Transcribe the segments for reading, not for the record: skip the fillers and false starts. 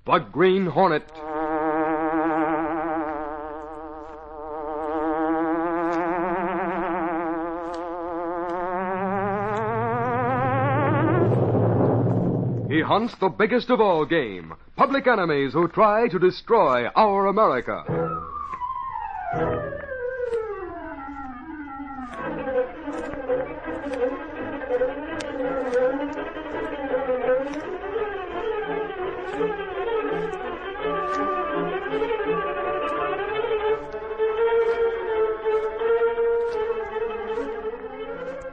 the Green Hornet. He hunts the biggest of all game, public enemies who try to destroy our America.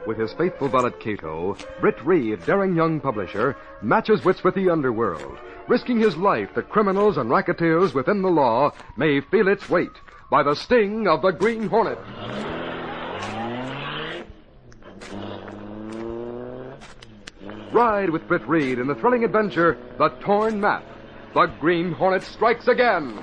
With his faithful valet Kato, Britt Reid, daring young publisher, matches wits with the Underworld, risking his life that criminals and racketeers within the law may feel its weight by the sting of the Green Hornet. Ride with Britt Reid in the thrilling adventure, The Torn Map. The Green Hornet strikes again.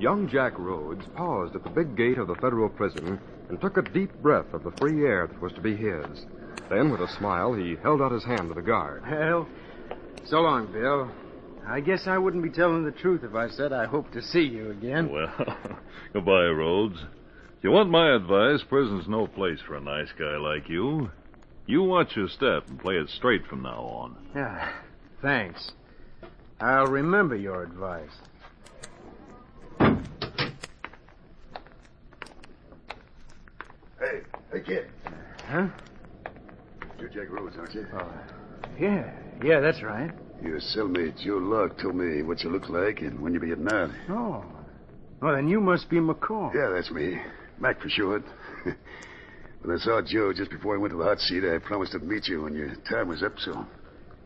Young Jack Rhodes paused at the big gate of the federal prison and took a deep breath of the free air that was to be his. Then, with a smile, he held out his hand to the guard. Well, so long, Bill. I guess I wouldn't be telling the truth if I said I hope to see you again. Well, goodbye, Rhodes. If you want my advice, prison's no place for a nice guy like you. You watch your step and play it straight from now on. Yeah, thanks. I'll remember your advice. Hey, kid. Huh? You're Jack Rhodes, aren't you? Yeah, that's right. Your cellmate, Joe Locke, told me what you look like and when you'll be getting out. Oh. Well, then you must be McCall. Yeah, that's me. Mac for short. When I saw Joe just before I went to the hot seat, I promised to meet you when your time was up, so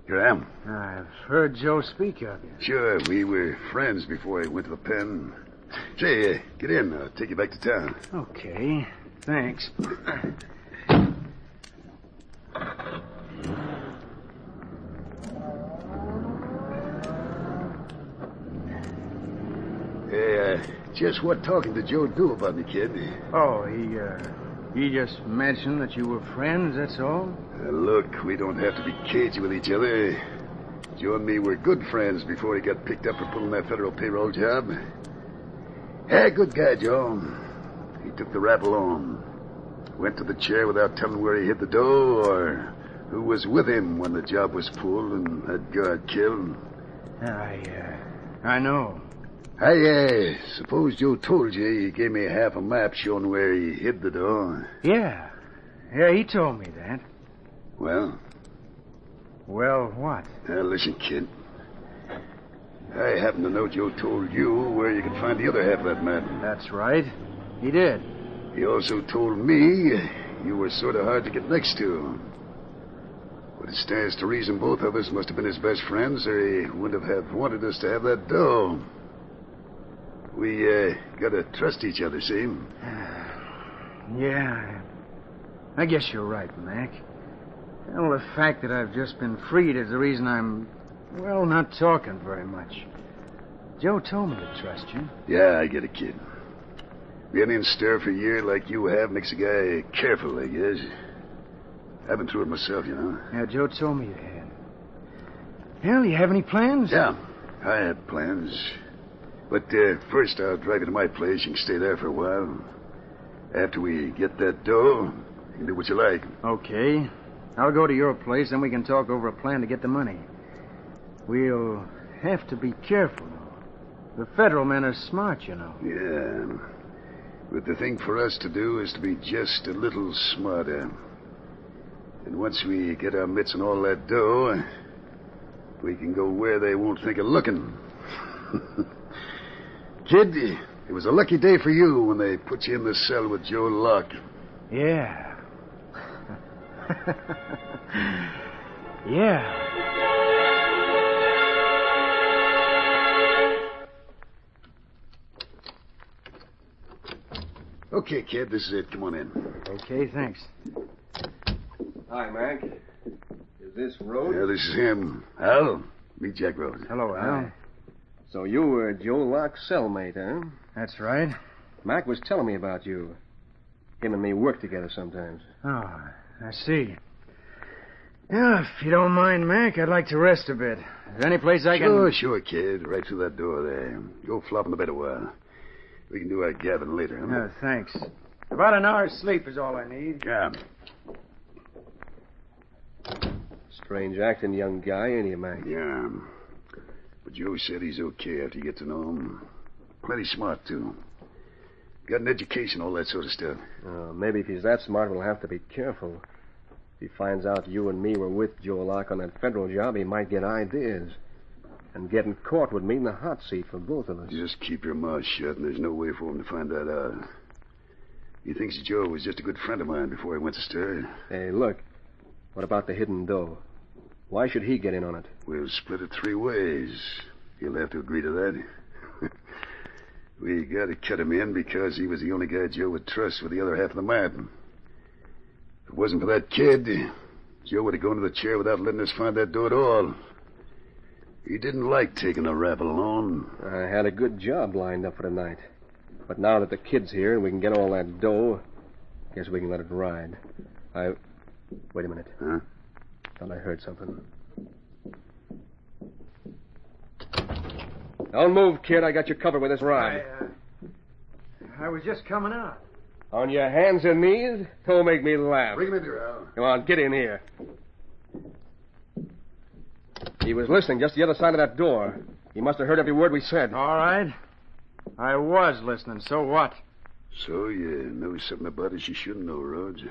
here I am. I've heard Joe speak of you. Sure, we were friends before I went to the pen. Say, get in. I'll take you back to town. Okay, thanks. Hey, just what talking to Joe do about me, kid? Oh, he just mentioned that you were friends, that's all? Look, we don't have to be cagey with each other. Joe and me were good friends before he got picked up for pulling that federal payroll job. Hey, good guy, Joe. He took the rap alone. Went to the chair without telling where he hid the dough or who was with him when the job was pulled and that guard killed. I know. I suppose Joe told you he gave me half a map showing where he hid the dough. Yeah, he told me that. Well? Well, what? Listen, kid. I happen to know Joe told you where you could find the other half of that map. That's right. He did. He also told me you were sort of hard to get next to. But it stands to reason both of us must have been his best friends, or he wouldn't have wanted us to have that dough. We, gotta trust each other, see? Yeah, I guess you're right, Mac. Well, the fact that I've just been freed is the reason I'm, not talking very much. Joe told me to trust you. Yeah, I get it, kid. Being in stir for a year like you have makes a guy careful, I guess. I've been through it myself, you know. Yeah, Joe told me you had. Well, you have any plans? Yeah, I had plans. But first I'll drive you to my place. You can stay there for a while. After we get that dough, you can do what you like. Okay. I'll go to your place, then we can talk over a plan to get the money. We'll have to be careful. The federal men are smart, you know. Yeah. But the thing for us to do is to be just a little smarter. And once we get our mitts on all that dough, we can go where they won't think of looking. Kid, it was a lucky day for you when they put you in the cell with Joe Locke. Yeah. Yeah. Okay, kid, this is it. Come on in. Okay, thanks. Hi, Mac. Is this Rhodes? Yeah, this is him. Al, meet Jack Rhodes. Hello, Al. So you were Joe Locke's cellmate, huh? That's right. Mac was telling me about you. Him and me work together sometimes. Oh, I see. Yeah, if you don't mind, Mac, I'd like to rest a bit. Is there any place I can... Sure, kid. Right through that door there. Go flop in the bed a while. We can do our gabbing later, huh? No, thanks. About an hour's sleep is all I need. Yeah. Strange acting young guy, ain't he, Mac? Yeah. But Joe said he's okay after you get to know him. Plenty smart, too. Got an education, all that sort of stuff. Maybe if he's that smart, we'll have to be careful. If he finds out you and me were with Joe Locke on that federal job, he might get ideas. And getting caught would mean the hot seat for both of us. Just keep your mouth shut, and there's no way for him to find that out. He thinks Joe was just a good friend of mine before he went to stir. Hey, look. What about the hidden dough? Why should he get in on it? We'll split it 3 ways. He'll have to agree to that. We got to cut him in because he was the only guy Joe would trust with the other half of the map. If it wasn't for that kid, Joe would have gone to the chair without letting us find that dough at all. He didn't like taking a rap alone. I had a good job lined up for tonight. But now that the kid's here and we can get all that dough, guess we can let it ride. Wait a minute. Huh? Thought I heard something. Don't move, kid. I got you covered with this ride. I was just coming out. On your hands and knees? Don't make me laugh. Bring him in here, Al. Come on, get in here. He was listening just the other side of that door. He must have heard every word we said. All right. I was listening. So what? So you know something about us you shouldn't know, Rhodes.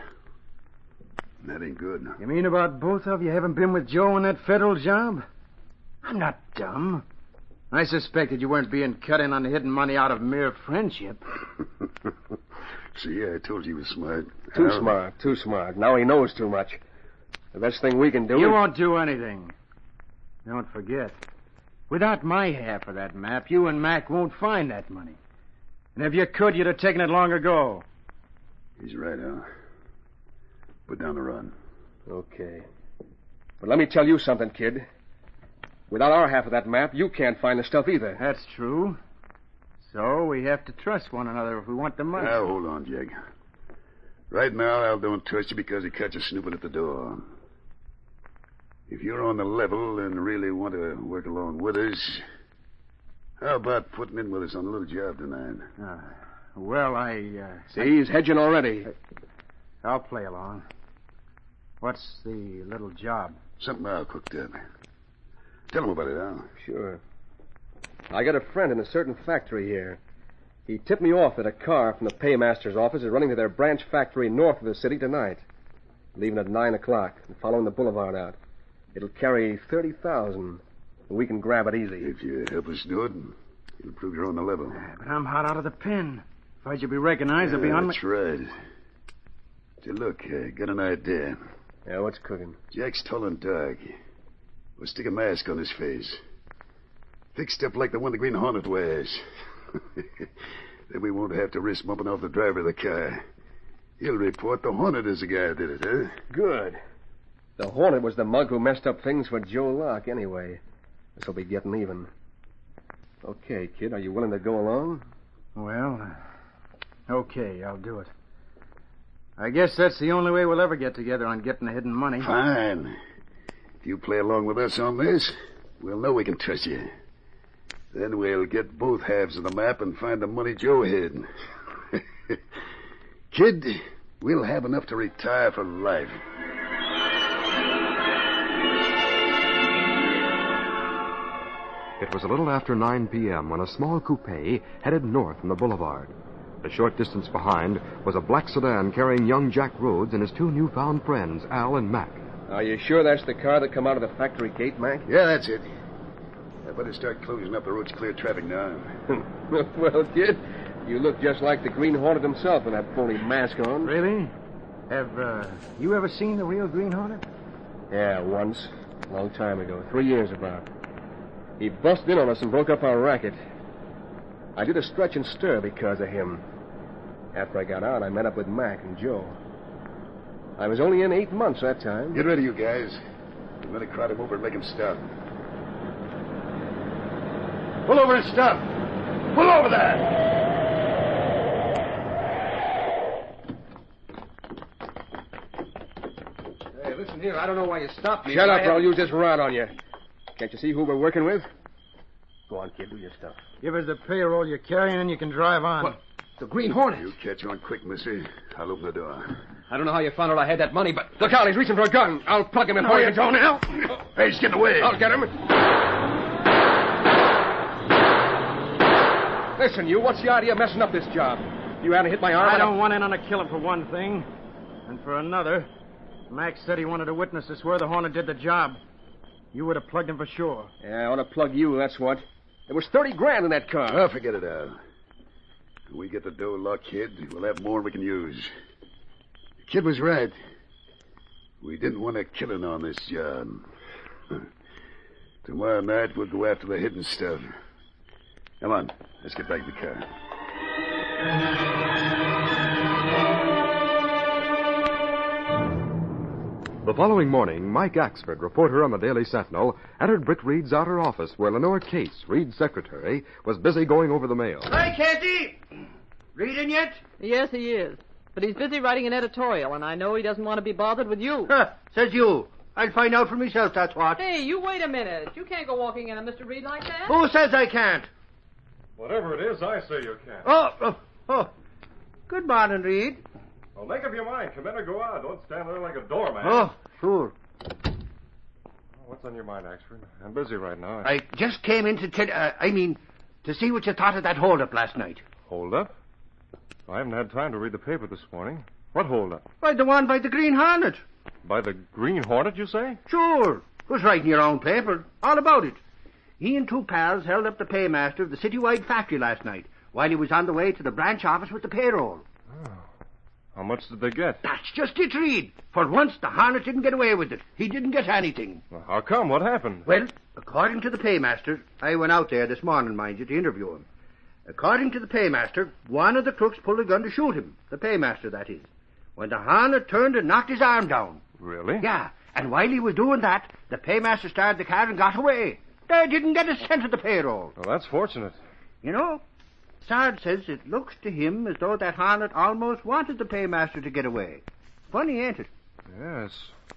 That ain't good. You mean about both of you haven't been with Joe on that federal job? I'm not dumb. I suspected you weren't being cut in on the hidden money out of mere friendship. See, I told you he was smart. Too smart. Now he knows too much. The best thing we can do You is... won't do anything. Don't forget. Without my half of that map, you and Mac won't find that money. And if you could, you'd have taken it long ago. He's right, Al. Put down the run. Okay. But let me tell you something, kid. Without our half of that map, you can't find the stuff either. That's true. So we have to trust one another if we want the money. Now, hold on, Jack. Right now, Al don't trust you because he caught you snooping at the door. If you're on the level and really want to work along with us, how about putting in with us on a little job tonight? See, he's hedging already. I'll play along. What's the little job? Something Al cooked up. Tell him about it, Al. Sure. I got a friend in a certain factory here. He tipped me off that a car from the paymaster's office is running to their branch factory north of the city tonight, leaving at 9 o'clock and following the boulevard out. It'll carry 30,000, and we can grab it easy. If you help us do it, it'll prove you're on the level. But I'm hot out of the pen. If I should be recognized, I'll be on That's right. Say, look, I got an idea. Yeah, what's cooking? Jack's tall and dark. We'll stick a mask on his face. Fixed up like the one the Green Hornet wears. Then we won't have to risk bumping off the driver of the car. He'll report the Hornet is the guy who did it, huh? Good. The Hornet was the mug who messed up things for Joe Locke anyway. This'll be getting even. Okay, kid, are you willing to go along? Well, Okay, I'll do it. I guess that's the only way we'll ever get together on getting the hidden money. Fine. If you play along with us on this, we'll know we can trust you. Then we'll get both halves of the map and find the money Joe hid. Kid, we'll have enough to retire for life. It was a little after 9 p.m. when a small coupe headed north from the boulevard. A short distance behind was a black sedan carrying young Jack Rhodes and his two newfound friends, Al and Mac. Are you sure that's the car that come out of the factory gate, Mac? Yeah, that's it. I better start closing up the roads, clear traffic now. Well, kid, you look just like the Green Hornet himself with that phony mask on. Really? Have you ever seen the real Green Hornet? Yeah, once. A long time ago. 3 years about. He busted in on us and broke up our racket. I did a stretch and stir because of him. After I got out, I met up with Mac and Joe. I was only in 8 months that time. Get ready, you guys. I'm going to crowd him over and make him stop. Pull over and stop. Pull over there. Hey, listen here. I don't know why you stopped me. Shut up, or I'll use this rod on you. Can't you see who we're working with? Go on, kid. Do your stuff. Give us the payroll you're carrying and you can drive on. What? The Green Hornet? You catch on quick, mister. I'll open the door. I don't know how you found out I had that money, but look out. He's reaching for a gun. I'll plug him in for you. Don't now. Hey, he's getting away. I'll get him. Listen, you, what's the idea of messing up this job? You hadn't hit my arm. I don't want in on a killer for one thing. And for another, Max said he wanted a witness to swear the Hornet did the job. You would have plugged him for sure. Yeah, I want to plug you, that's what. There was 30 grand in that car. Oh, forget it, Al. When we get the dough locked, kid, we'll have more we can use. The kid was right. We didn't want a killing on this job. Tomorrow night, we'll go after the hidden stuff. Come on, let's get back to the car. The following morning, Mike Axford, reporter on the Daily Sentinel, entered Britt Reid's outer office where Lenore Case, Reid's secretary, was busy going over the mail. Hi, Casey. Reading yet? Yes, he is. But he's busy writing an editorial, and I know he doesn't want to be bothered with you. Says you. I'll find out for myself, that's what. Hey, you wait a minute. You can't go walking in on Mr. Reid like that. Who says I can't? Whatever it is, I say you can. Oh. Good morning, Reid. Well, make up your mind. Come in or go out. Don't stand there like a doorman. Oh, sure. What's on your mind, Axford? I'm busy right now. I just came in to tell to see what you thought of that hold-up last night. Hold up? I haven't had time to read the paper this morning. What hold up? By the one by the Green Hornet. By the Green Hornet, you say? Sure. It was right in your own paper. All about it. He and two pals held up the paymaster of the citywide factory last night while he was on the way to the branch office with the payroll. Oh. How much did they get? That's just it, Reid. For once, the Hornet didn't get away with it. He didn't get anything. Well, how come? What happened? Well, according to the paymaster, I went out there this morning, mind you, to interview him. According to the paymaster, one of the crooks pulled a gun to shoot him. The paymaster, that is. When the Hornet turned and knocked his arm down. Really? Yeah, and while he was doing that, the paymaster started the car and got away. They didn't get a cent of the payroll. Well, that's fortunate. You know, Sarge says it looks to him as though that Hornet almost wanted the paymaster to get away. Funny, ain't it? Yes,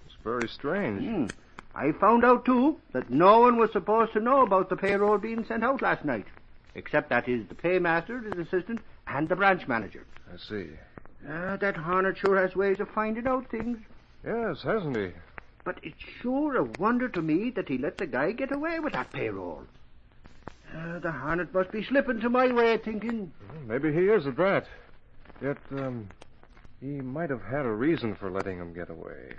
it's very strange. I found out, too, that no one was supposed to know about the payroll being sent out last night. Except, that is, the paymaster, his assistant, and the branch manager. I see. That Hornet sure has ways of finding out things. Yes, hasn't he? But it's sure a wonder to me that he let the guy get away with that payroll. The Hornet must be slipping to my way of thinking. Well, maybe he is at that. Yet, he might have had a reason for letting him get away.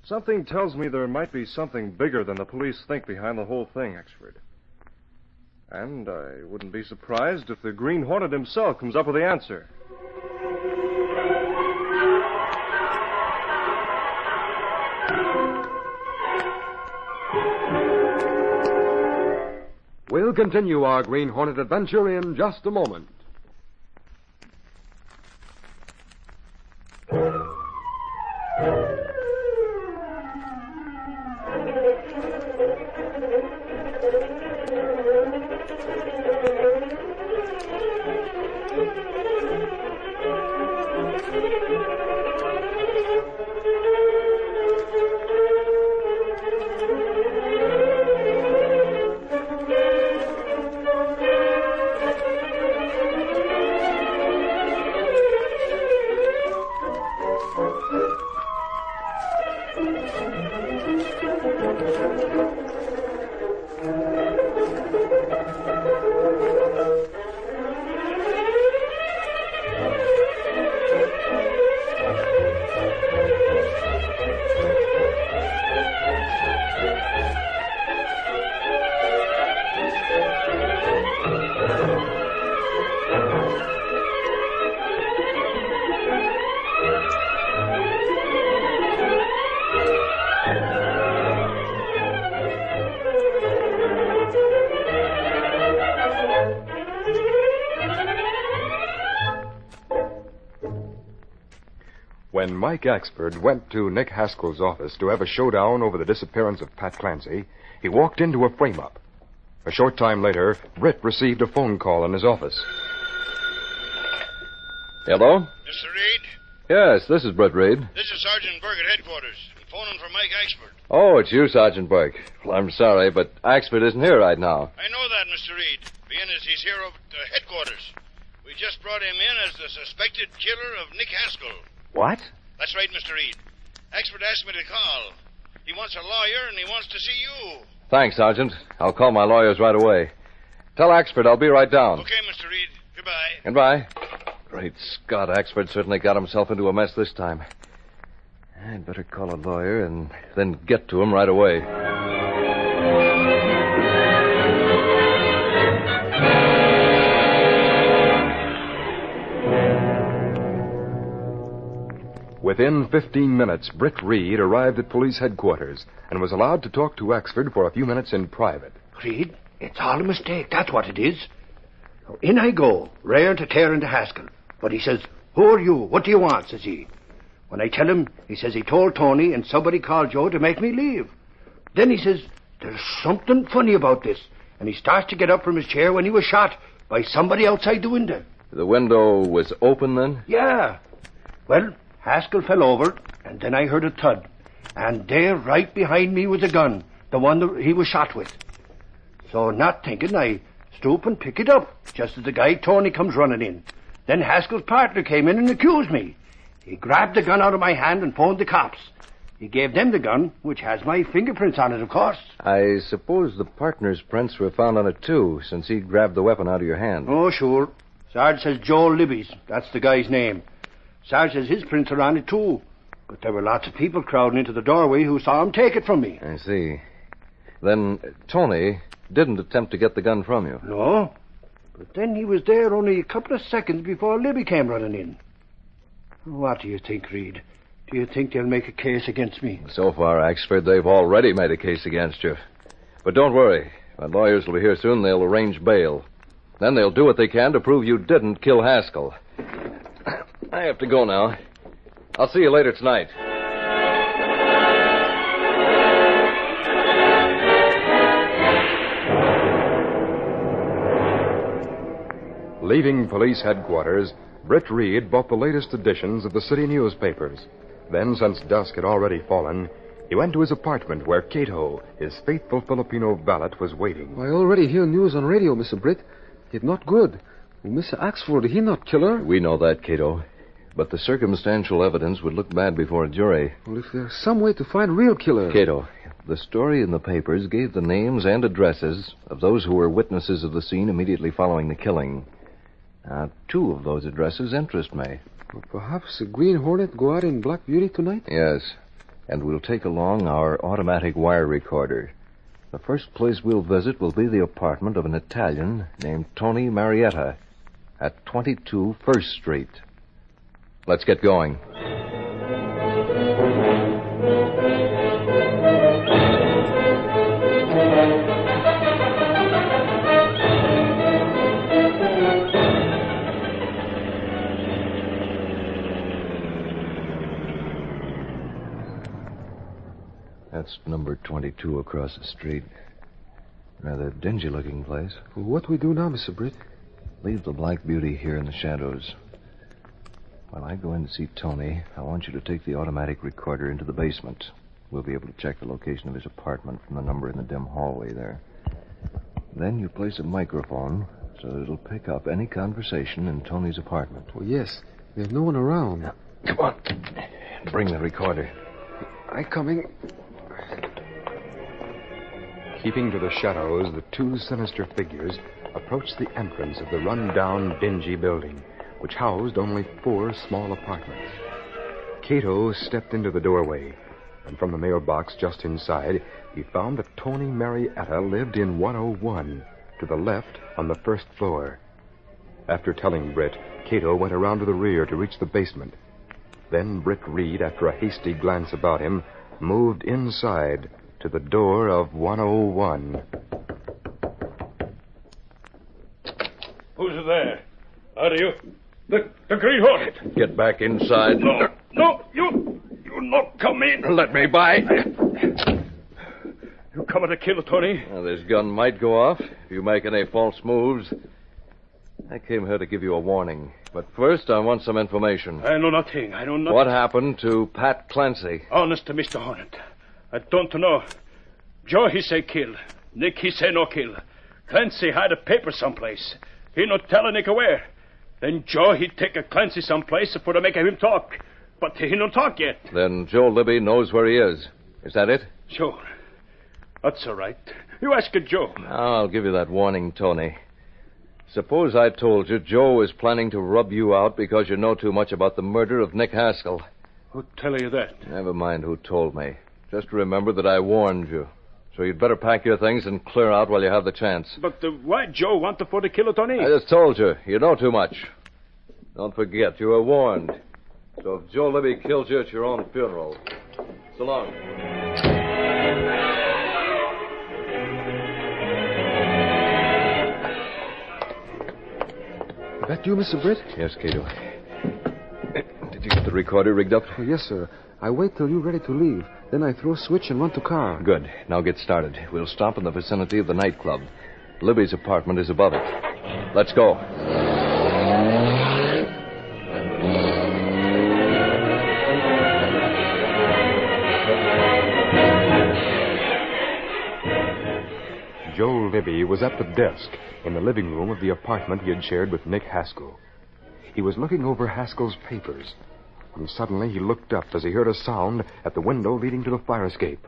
Something tells me there might be something bigger than the police think behind the whole thing, Axford. And I wouldn't be surprised if the Green Hornet himself comes up with the answer. We'll continue our Green Hornet adventure in just a moment. When Mike Axford went to Nick Haskell's office to have a showdown over the disappearance of Pat Clancy, he walked into a frame-up. A short time later, Britt received a phone call in his office. Hello? Mr. Reid? Yes, this is Britt Reid. This is Sergeant Burke at headquarters. I'm phoning for Mike Axford. Oh, it's you, Sergeant Burke. Well, I'm sorry, but Axford isn't here right now. I know that, Mr. Reid, being as he's here over at headquarters. We just brought him in as the suspected killer of Nick Haskell. What? That's right, Mr. Reid. Axford asked me to call. He wants a lawyer, and he wants to see you. Thanks, Sergeant. I'll call my lawyers right away. Tell Axford I'll be right down. Okay, Mr. Reid. Goodbye. Goodbye. Great Scott, Axford certainly got himself into a mess this time. I'd better call a lawyer and then get to him right away. Within 15 minutes, Britt Reid arrived at police headquarters and was allowed to talk to Axford for a few minutes in private. Reid, it's all a mistake. That's what it is. So in I go, raring to tear into Haskell. But he says, "Who are you? What do you want?" says he. When I tell him, he says he told Tony and somebody called Joe to make me leave. Then he says, "There's something funny about this." And he starts to get up from his chair when he was shot by somebody outside the window. The window was open then? Yeah. Well, Haskell fell over, and then I heard a thud. And there, right behind me, was a gun, the one that he was shot with. So, not thinking, I stoop and pick it up, just as the guy Tony comes running in. Then Haskell's partner came in and accused me. He grabbed the gun out of my hand and phoned the cops. He gave them the gun, which has my fingerprints on it, of course. I suppose the partner's prints were found on it, too, since he grabbed the weapon out of your hand. Oh, sure. Sarge says Joe Libby's. That's the guy's name. Sarge says his prints are on it, too. But there were lots of people crowding into the doorway who saw him take it from me. I see. Then Tony didn't attempt to get the gun from you. No. But then he was there only a couple of seconds before Libby came running in. What do you think, Reid? Do you think they'll make a case against me? So far, Axford, they've already made a case against you. But don't worry. My lawyers will be here soon. They'll arrange bail. Then they'll do what they can to prove you didn't kill Haskell. I have to go now. I'll see you later tonight. Leaving police headquarters, Britt Reid bought the latest editions of the city newspapers. Then, since dusk had already fallen, he went to his apartment where Kato, his faithful Filipino valet, was waiting. I already hear news on radio, Mr. Britt. It's not good. Mr. Axford, he not killer? We know that, Kato. But the circumstantial evidence would look bad before a jury. Well, if there's some way to find real killer... Kato, the story in the papers gave the names and addresses of those who were witnesses of the scene immediately following the killing. Now, 2 of those addresses interest me. Well, perhaps the Green Hornet go out in Black Beauty tonight? Yes, and we'll take along our automatic wire recorder. The first place we'll visit will be the apartment of an Italian named Tony Marietta at 22 First Street. Let's get going. That's number 22 across the street. Rather dingy-looking place. Well, what we do now, Mr. Britt? Leave the Black Beauty here in the shadows. While I go in to see Tony, I want you to take the automatic recorder into the basement. We'll be able to check the location of his apartment from the number in the dim hallway there. Then you place a microphone so that it'll pick up any conversation in Tony's apartment. Oh, yes. There's no one around. Now, come on. Bring the recorder. I coming. Keeping to the shadows, the 2 sinister figures approached the entrance of the run-down, dingy building, which housed only 4 small apartments. Kato stepped into the doorway, and from the mailbox just inside, he found that Tony Marietta lived in 101, to the left on the first floor. After telling Britt, Kato went around to the rear to reach the basement. Then Britt Reid, after a hasty glance about him, moved inside to the door of 101. Who's there? How do you... The Green Hornet. Get back inside. No. Oh, come in. Let me by. You coming to kill Tony? Well, this gun might go off if you make any false moves. I came here to give you a warning. But first, I want some information. I know nothing. I know nothing. What happened to Pat Clancy? Honest to Mr. Hornet. I don't know. Joe, he say kill. Nick, he say no kill. Clancy hide a paper someplace. He no tell Nick where. Then Joe, he take a Clancy someplace for to make him talk. But he no talk yet. Then Joe Libby knows where he is. Is that it? Sure. That's all right. You ask a Joe. Now, I'll give you that warning, Tony. Suppose I told you Joe is planning to rub you out because you know too much about the murder of Nick Haskell. Who tell you that? Never mind who told me. Just remember that I warned you. So you'd better pack your things and clear out while you have the chance. But why Joe want to kill Tony? I just told you. You know too much. Don't forget, you were warned. So if Joe Libby kills you, it's your own funeral. So long. That you, Mr. Britt? Yes, Kato. Did you get the recorder rigged up? Oh, yes, sir. I wait till you're ready to leave. Then I throw a switch and run to car. Good. Now get started. We'll stop in the vicinity of the nightclub. Libby's apartment is above it. Let's go. Joe Libby was at the desk in the living room of the apartment he had shared with Nick Haskell. He was looking over Haskell's papers when suddenly he looked up as he heard a sound at the window leading to the fire escape.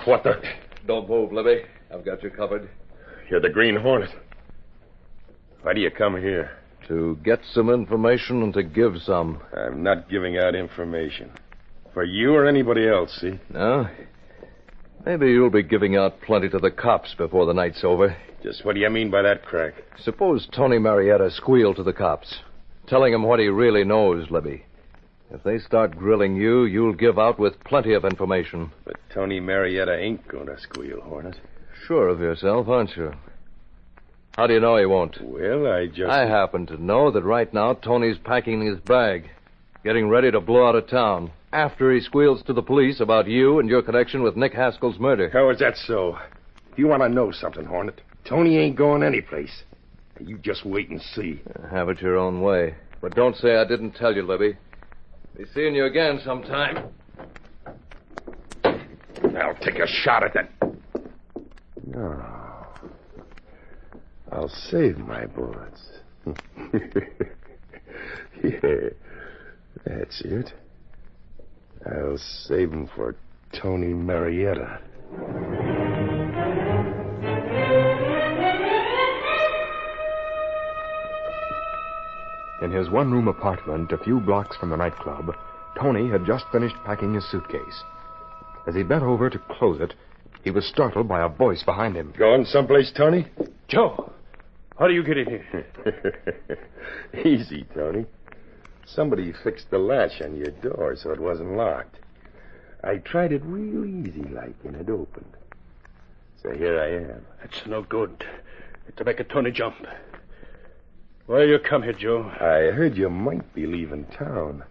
What the... Don't move, Libby. I've got you covered. You're the Green Hornet. Why do you come here? To get some information and to give some. I'm not giving out information. For you or anybody else, see? No? Maybe you'll be giving out plenty to the cops before the night's over. Just what do you mean by that, Crack? Suppose Tony Marietta squealed to the cops, telling them what he really knows, Libby. If they start grilling you, you'll give out with plenty of information. But Tony Marietta ain't going to squeal, Hornet. Sure of yourself, aren't you? How do you know he won't? Well, I happen to know that right now Tony's packing his bag, getting ready to blow out of town, after he squeals to the police about you and your connection with Nick Haskell's murder. How is that so? If you want to know something, Hornet, Tony ain't going anyplace. You just wait and see. Have it your own way. But don't say I didn't tell you, Libby. Be seeing you again sometime. I'll take a shot at that. No. I'll save my bullets. Yeah, that's it. I'll save them for Tony Marietta. In his one-room apartment a few blocks from the nightclub, Tony had just finished packing his suitcase. As he bent over to close it, he was startled by a voice behind him. Going someplace, Tony? Joe, how do you get in here? Easy, Tony. Somebody fixed the latch on your door so it wasn't locked. I tried it real easy like, and it opened. So here I am. It's no good. To make a Tony jump. Why you come here, Joe? I heard you might be leaving town.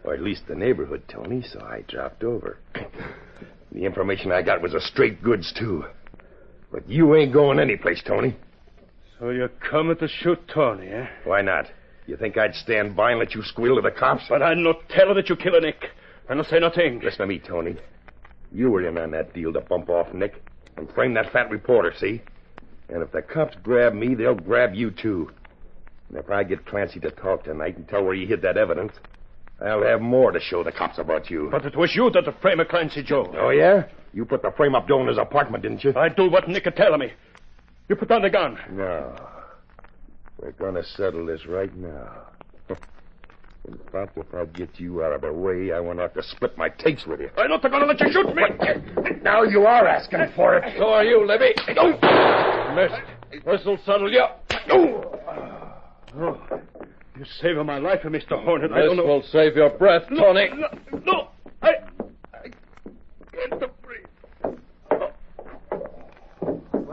Or at least the neighborhood, Tony, so I dropped over. The information I got was a straight goods, too. But you ain't going anyplace, Tony. So you're coming to shoot Tony, eh? Why not? You think I'd stand by and let you squeal to the cops? But I no tell her that you kill Nick. I no say nothing. Listen to me, Tony. You were in on that deal to bump off Nick and frame that fat reporter, see? And if the cops grab me, they'll grab you, too. And if I get Clancy to talk tonight and tell where he hid that evidence, I'll have more to show the cops about you. But it was you that the frame of Clancy, Joe. Oh, yeah? You put the frame up Joe in his apartment, didn't you? I do what Nick had tell me. You put down the gun. No. We're going to settle this right now. In fact, if I get you out of the way, I want to have to split my tapes with you. I'm not going to let you shoot me. Now you are asking for it. So are you, Libby. Missed. This'll settle you. Oh, you're saving my life, Mr. Hornet. This will save your breath, Tony. No. I can't breathe.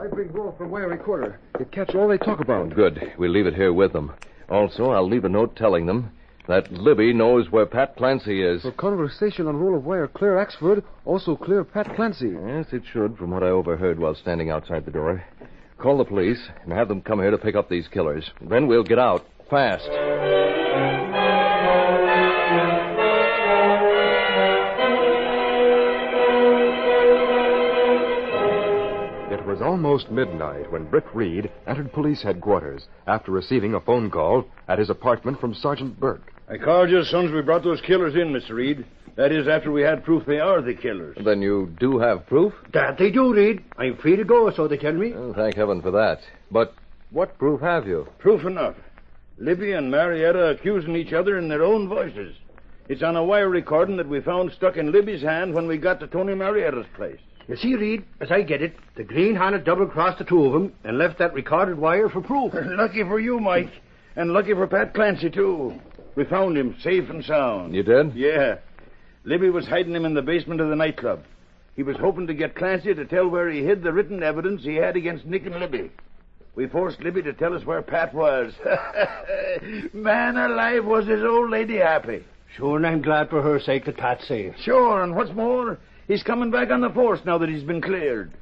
I bring Wolf from wire recorder. It catch all they talk about. Good. We'll leave it here with them. Also, I'll leave a note telling them That Libby knows where Pat Clancy is. For conversation on roll of wire, clear Axford, also clear Pat Clancy. Yes, it should, from what I overheard while standing outside the door. Call the police and have them come here to pick up these killers. Then we'll get out. Fast. It was almost midnight when Britt Reid entered police headquarters after receiving a phone call at his apartment from Sergeant Burke. I called you as soon as we brought those killers in, Mr. Reid. That is, after we had proof they are the killers. Then you do have proof? That they do, Reid. I'm free to go, so they tell me. Oh, thank heaven for that. But what proof have you? Proof enough. Libby and Marietta accusing each other in their own voices. It's on a wire recording that we found stuck in Libby's hand when we got to Tony Marietta's place. You see, Reid, as I get it, the Green Hornet double-crossed the two of them and left that recorded wire for proof. Lucky for you, Mike. And lucky for Pat Clancy, too. We found him safe and sound. You did? Yeah. Libby was hiding him in the basement of the nightclub. He was hoping to get Clancy to tell where he hid the written evidence he had against Nick and Libby. We forced Libby to tell us where Pat was. Man alive, was his old lady happy. Sure, and I'm glad for her sake that Pat's safe. Sure, and what's more, he's coming back on the force now that he's been cleared.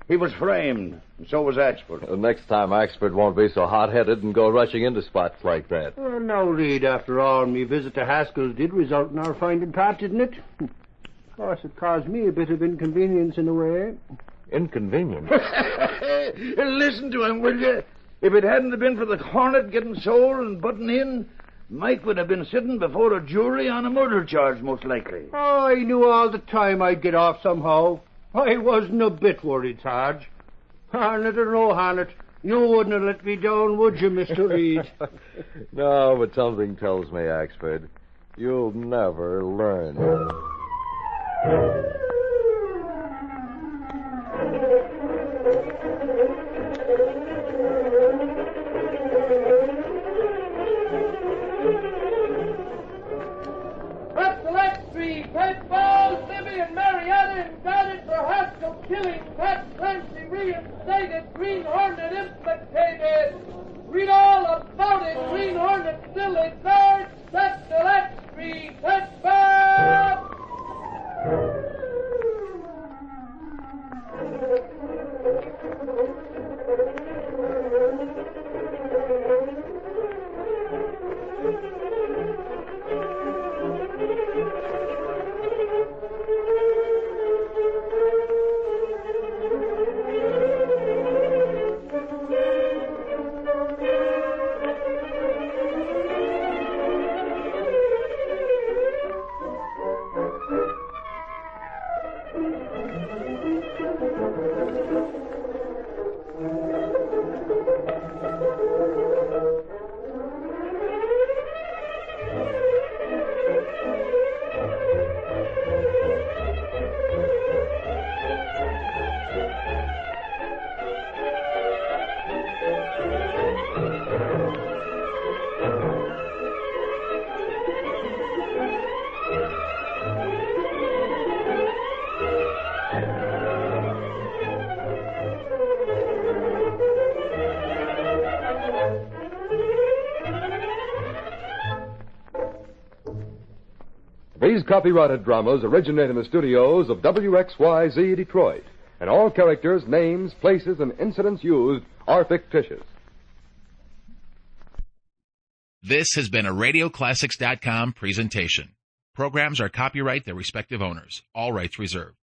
He was framed, and so was Axford. The next time, Axford won't be so hot-headed and go rushing into spots like that. Well, no, Reid, after all, me visit to Haskell's did result in our finding Pat, didn't it? Of course, it caused me a bit of inconvenience in a way. Inconvenience? Listen to him, will you? If it hadn't been for the Hornet getting sold and butting in, Mike would have been sitting before a jury on a murder charge, most likely. Oh, I knew all the time I'd get off somehow. I wasn't a bit worried, Sarge. Hornet or no Hornet, you wouldn't have let me down, would you, Mr. Reid? No, but something tells me, Axford, you'll never learn. Killing Pat Clancy reinstated, Green Hornet implicated. Read all about it. Green Hornet still exists. That's the Lex Street. That's back. These copyrighted dramas originate in the studios of WXYZ Detroit, and all characters, names, places, and incidents used are fictitious. This has been a RadioClassics.com presentation. Programs are copyright their respective owners. All rights reserved.